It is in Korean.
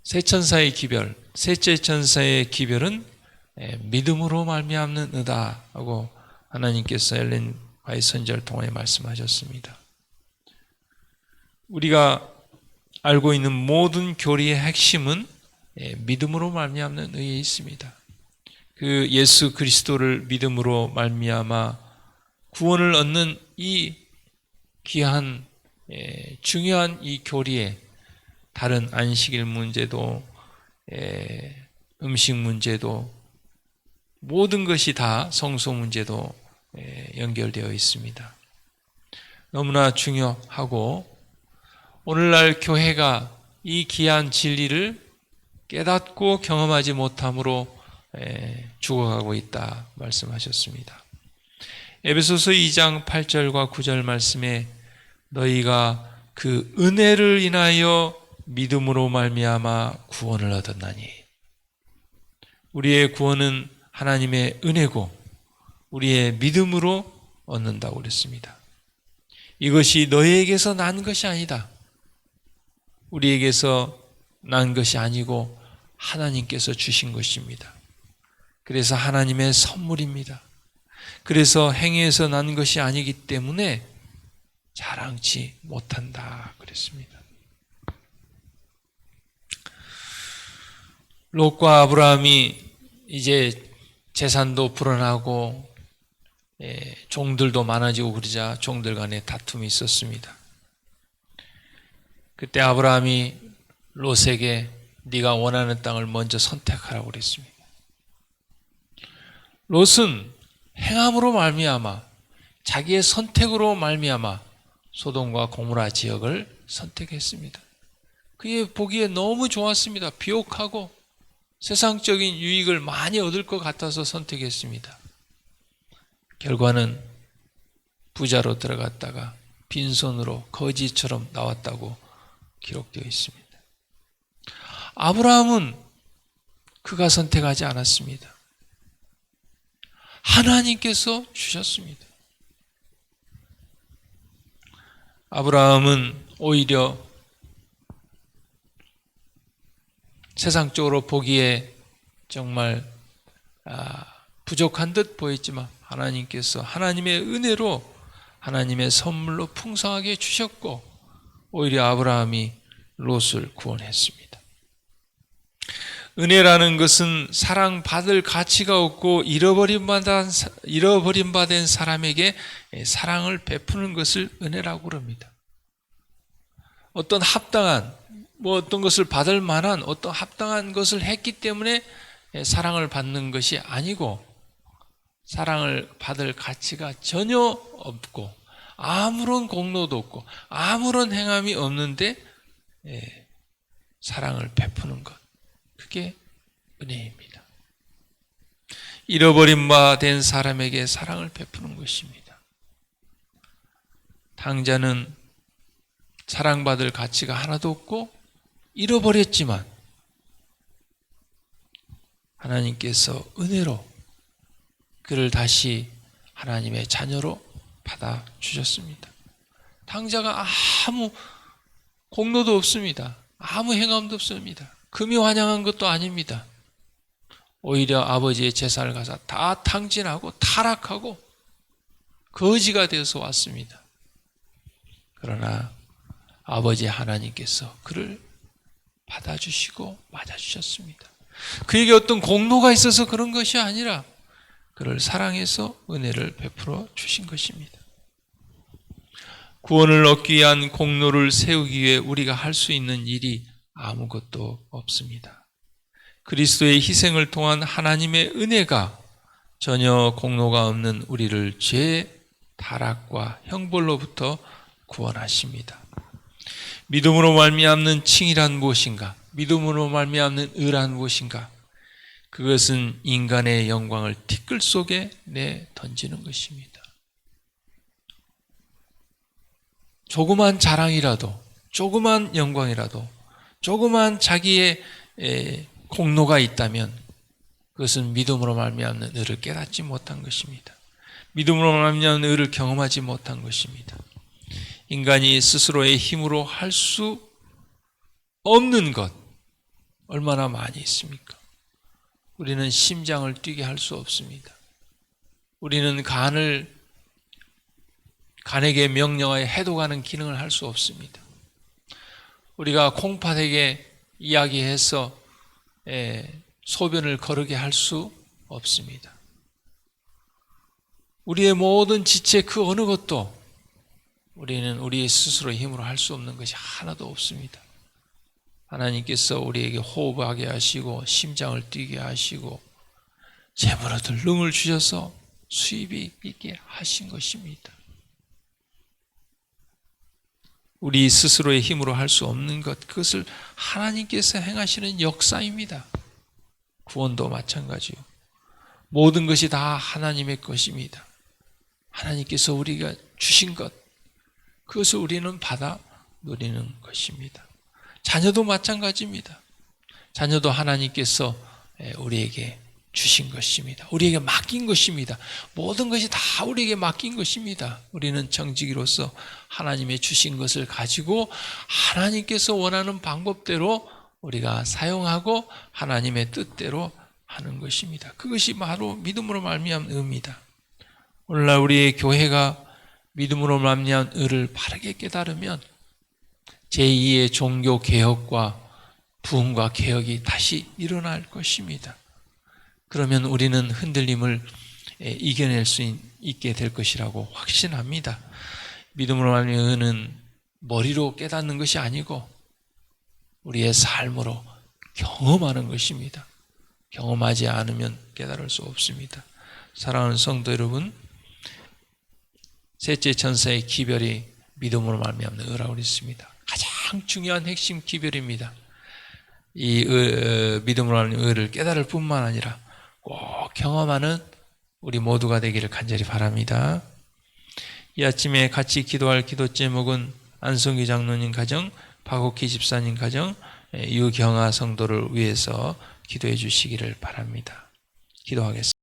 세 천사의 기별, 셋째 천사의 기별은 믿음으로 말미암는 의다 하고 하나님께서 엘렌 화이트 선지자를 통해 말씀하셨습니다. 우리가 알고 있는 모든 교리의 핵심은 믿음으로 말미암는 의에 있습니다. 그 예수 그리스도를 믿음으로 말미암아 구원을 얻는 이 귀한 중요한 이 교리에 다른 안식일 문제도 음식 문제도 모든 것이 다 성소 문제도 연결되어 있습니다. 너무나 중요하고 오늘날 교회가 이 귀한 진리를 깨닫고 경험하지 못함으로 죽어가고 있다 말씀하셨습니다. 에베소서 2장 8절과 9절 말씀에 너희가 그 은혜를 인하여 믿음으로 말미암아 구원을 얻었나니, 우리의 구원은 하나님의 은혜고 우리의 믿음으로 얻는다고 그랬습니다. 이것이 너희에게서 난 것이 아니다. 우리에게서 난 것이 아니고 하나님께서 주신 것입니다. 그래서 하나님의 선물입니다. 그래서 행위에서 난 것이 아니기 때문에 자랑치 못한다 그랬습니다. 롯과 아브라함이 이제 재산도 불어나고 종들도 많아지고 그러자 종들 간에 다툼이 있었습니다. 그때 아브라함이 롯에게 네가 원하는 땅을 먼저 선택하라고 그랬습니다. 롯은 행함으로 말미암아 자기의 선택으로 말미암아 소돔과 고모라 지역을 선택했습니다. 그의 보기에 너무 좋았습니다. 비옥하고 세상적인 유익을 많이 얻을 것 같아서 선택했습니다. 결과는 부자로 들어갔다가 빈손으로 거지처럼 나왔다고 기록되어 있습니다. 아브라함은 그가 선택하지 않았습니다. 하나님께서 주셨습니다. 아브라함은 오히려 세상적으로 보기에 정말 부족한 듯 보였지만 하나님께서 하나님의 은혜로 하나님의 선물로 풍성하게 주셨고 오히려 아브라함이 롯을 구원했습니다. 은혜라는 것은 사랑받을 가치가 없고 잃어버림 바 된 사람에게 사랑을 베푸는 것을 은혜라고 그럽니다. 어떤 합당한 어떤 것을 받을 만한 어떤 합당한 것을 했기 때문에 사랑을 받는 것이 아니고 사랑을 받을 가치가 전혀 없고 아무런 공로도 없고 아무런 행함이 없는데 사랑을 베푸는 것, 그게 은혜입니다. 잃어버린 바 된 사람에게 사랑을 베푸는 것입니다. 당자는 사랑받을 가치가 하나도 없고 잃어버렸지만 하나님께서 은혜로 그를 다시 하나님의 자녀로 받아주셨습니다. 당자가 아무 공로도 없습니다. 아무 행함도 없습니다. 금이 환영한 것도 아닙니다. 오히려 아버지의 제사를 가서 다 탕진하고 타락하고 거지가 되어서 왔습니다. 그러나 아버지 하나님께서 그를 받아주시고 맞아주셨습니다. 그에게 어떤 공로가 있어서 그런 것이 아니라 그를 사랑해서 은혜를 베풀어 주신 것입니다. 구원을 얻기 위한 공로를 세우기 위해 우리가 할 수 있는 일이 아무것도 없습니다. 그리스도의 희생을 통한 하나님의 은혜가 전혀 공로가 없는 우리를 죄의 타락과 형벌로부터 구원하십니다. 믿음으로 말미암는 칭의란 무엇인가? 믿음으로 말미암는 의란 무엇인가? 그것은 인간의 영광을 티끌 속에 내 던지는 것입니다. 조그만 자랑이라도, 조그만 영광이라도, 조그만 자기의 공로가 있다면 그것은 믿음으로 말미암는 의를 깨닫지 못한 것입니다. 믿음으로 말미암는 의를 경험하지 못한 것입니다. 인간이 스스로의 힘으로 할 수 없는 것, 얼마나 많이 있습니까? 우리는 심장을 뛰게 할 수 없습니다. 우리는 간에게 명령하여 해독하는 기능을 할 수 없습니다. 우리가 콩팥에게 이야기해서 소변을 거르게 할 수 없습니다. 우리의 모든 지체 그 어느 것도 우리는 우리의 스스로의 힘으로 할 수 없는 것이 하나도 없습니다. 하나님께서 우리에게 호흡하게 하시고 심장을 뛰게 하시고 재물 얻을 능을 주셔서 수입이 있게 하신 것입니다. 우리 스스로의 힘으로 할 수 없는 것, 그것을 하나님께서 행하시는 역사입니다. 구원도 마찬가지요. 모든 것이 다 하나님의 것입니다. 하나님께서 우리가 주신 것, 그것을 우리는 받아 누리는 것입니다. 자녀도 마찬가지입니다. 자녀도 하나님께서 우리에게 주신 것입니다. 우리에게 맡긴 것입니다. 모든 것이 다 우리에게 맡긴 것입니다. 우리는 정직이로서 하나님의 주신 것을 가지고 하나님께서 원하는 방법대로 우리가 사용하고 하나님의 뜻대로 하는 것입니다. 그것이 바로 믿음으로 말미암은 의입니다. 오늘날 우리의 교회가 믿음으로 말미암은 의를 바르게 깨달으면 제2의 종교 개혁과 부흥과 개혁이 다시 일어날 것입니다. 그러면 우리는 흔들림을 이겨낼 수 있게 될 것이라고 확신합니다. 믿음으로 말미암은 의는 머리로 깨닫는 것이 아니고 우리의 삶으로 경험하는 것입니다. 경험하지 않으면 깨달을 수 없습니다. 사랑하는 성도 여러분, 셋째 천사의 기별이 믿음으로 말미암는 의라고 했습니다. 가장 중요한 핵심 기별입니다. 이 믿음으로 말미암는 의를 깨달을 뿐만 아니라 꼭 경험하는 우리 모두가 되기를 간절히 바랍니다. 이 아침에 같이 기도할 기도 제목은 안성기 장로님 가정, 박옥희 집사님 가정, 유경아 성도를 위해서 기도해 주시기를 바랍니다. 기도하겠습니다.